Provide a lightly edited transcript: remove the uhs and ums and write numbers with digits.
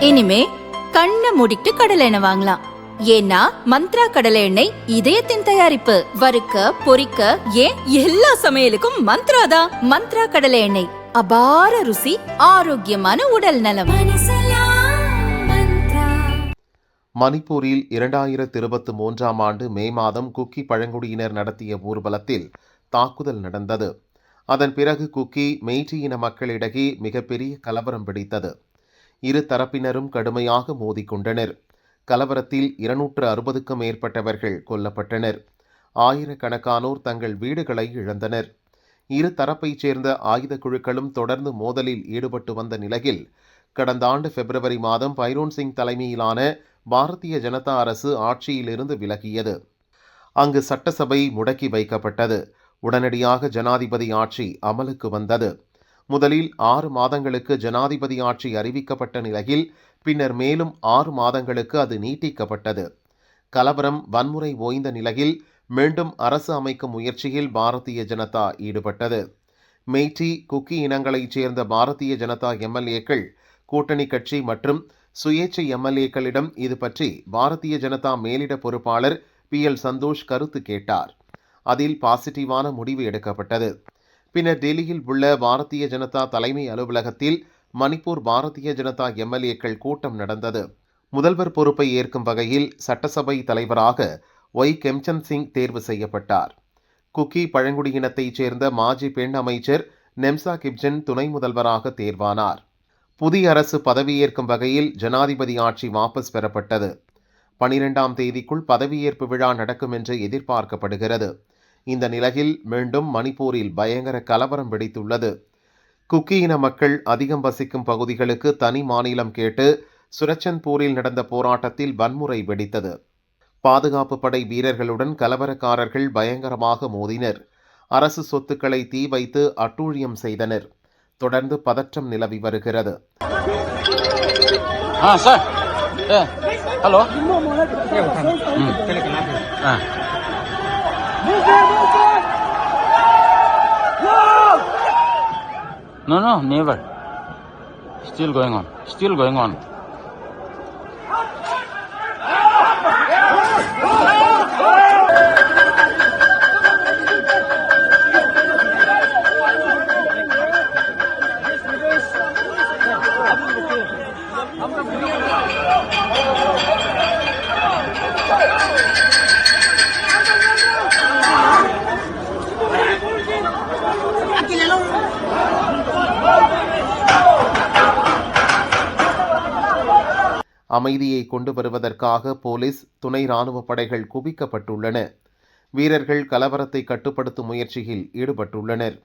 இனிமே கண்ணை மூடிட்டு கடலை எண்ணெய் வாங்கலாம். ஏன்னா மந்த்ரா கடலை எண்ணெய் இதயத்தின் தயாரிப்பு. வறுக்க பொரிக்க ஏன் எல்லா சமையலுக்கும் மந்த்ரா தான். மந்த்ரா கடலை எண்ணெய், அபார ருசி, ஆரோக்கியமான உடல் நலம். மணிப்பூரில் 2023ஆம் ஆண்டு மே மாதம் குக்கி பழங்குடியினர் நடத்திய ஊர்வலத்தில் தாக்குதல் நடந்தது. அதன் பிறகு குக்கி மெய்ட்டி இன மக்களிடையே மிகப்பெரிய கலவரம் வெடித்தது. இரு தரப்பினரும் கடுமையாக மோதிக்கொண்டனர். கலவரத்தில் 260க்கும் மேற்பட்டவர்கள் கொல்லப்பட்டனர். ஆயிரக்கணக்கானோர் தங்கள் வீடுகளை இழந்தனர். இரு தரப்பைச் சேர்ந்த ஆயுத குழுக்களும் தொடர்ந்து மோதலில் ஈடுபட்டு வந்த நிலையில் கடந்த ஆண்டு பிப்ரவரி மாதம் பைரோன் சிங் தலைமையிலான பாரதிய ஜனதா அரசு ஆட்சியிலிருந்து விலகியது. அங்கு சட்டசபை முடக்கி வைக்கப்பட்டது. உடனடியாக ஜனாதிபதி ஆட்சி அமலுக்கு வந்தது. முதலில் 6 மாதங்களுக்கு ஜனாதிபதி ஆட்சி அறிவிக்கப்பட்ட நிலையில் பின்னர் மேலும் 6 மாதங்களுக்கு அது நீட்டிக்கப்பட்டது. கலவரம் வன்முறை ஓய்ந்த நிலையில் மீண்டும் அரசு அமைக்கும் முயற்சியில் பாரதிய ஜனதா ஈடுபட்டது. மெய்ட்டி குக்கி இனங்களைச் சேர்ந்த பாரதிய ஜனதா எம்எல்ஏக்கள் கூட்டணி கட்சி மற்றும் சுயேட்சை எம்எல்ஏக்களிடம் இது பற்றி பாரதிய ஜனதா மேலிட பொறுப்பாளர் PL சந்தோஷ் கருத்து கேட்டார். அதில் பாசிட்டிவான முடிவு எடுக்கப்பட்டது. பின்னர் டெல்லியில் உள்ள பாரதிய ஜனதா தலைமை அலுவலகத்தில் மணிப்பூர் பாரதிய ஜனதா எம்எல்ஏக்கள் கூட்டம் நடந்தது. முதல்வர் பொறுப்பை ஏற்கும் வகையில் சட்டசபை தலைவராக ஒய் கெம்சந்த் சிங் தேர்வு செய்யப்பட்டார். குக்கி பழங்குடியினத்தைச் சேர்ந்த மாஜி பெண் அமைச்சர் நெம்சா கிப்ஜன் துணை முதல்வராக தேர்வானார். புதிய அரசு பதவியேற்கும் வகையில் ஜனாதிபதி ஆட்சி வாபஸ் பெறப்பட்டது. 12ஆம் தேதிக்குள் பதவியேற்பு விழா நடக்கும் என்று எதிர்பார்க்கப்படுகிறது. இந்த நிலையில் மீண்டும் மணிப்பூரில் பயங்கர கலவரம் வெடித்துள்ளது. குக்கி இன மக்கள் அதிகம் வசிக்கும் பகுதிகளுக்கு தனி மாநிலம் கேட்டு சுரச்சன்பூரில் நடந்த போராட்டத்தில் வன்முறை வெடித்தது. பாதுகாப்பு படை வீரர்களுடன் கலவரக்காரர்கள் பயங்கரமாக மோதினர். அரசு சொத்துக்களை தீ வைத்து அட்டூழியம் செய்தனர். தொடர்ந்து பதற்றம் நிலவி வருகிறது. No, never. Still going on. அமைதியை கொண்டு வருவதற்காக போலீஸ், துணை ராணுவ படைகள் குவிக்கப்பட்டுள்ளன. வீரர்கள் கலவரத்தை கட்டுப்படுத்தும் முயற்சியில் ஈடுபட்டுள்ளனர்.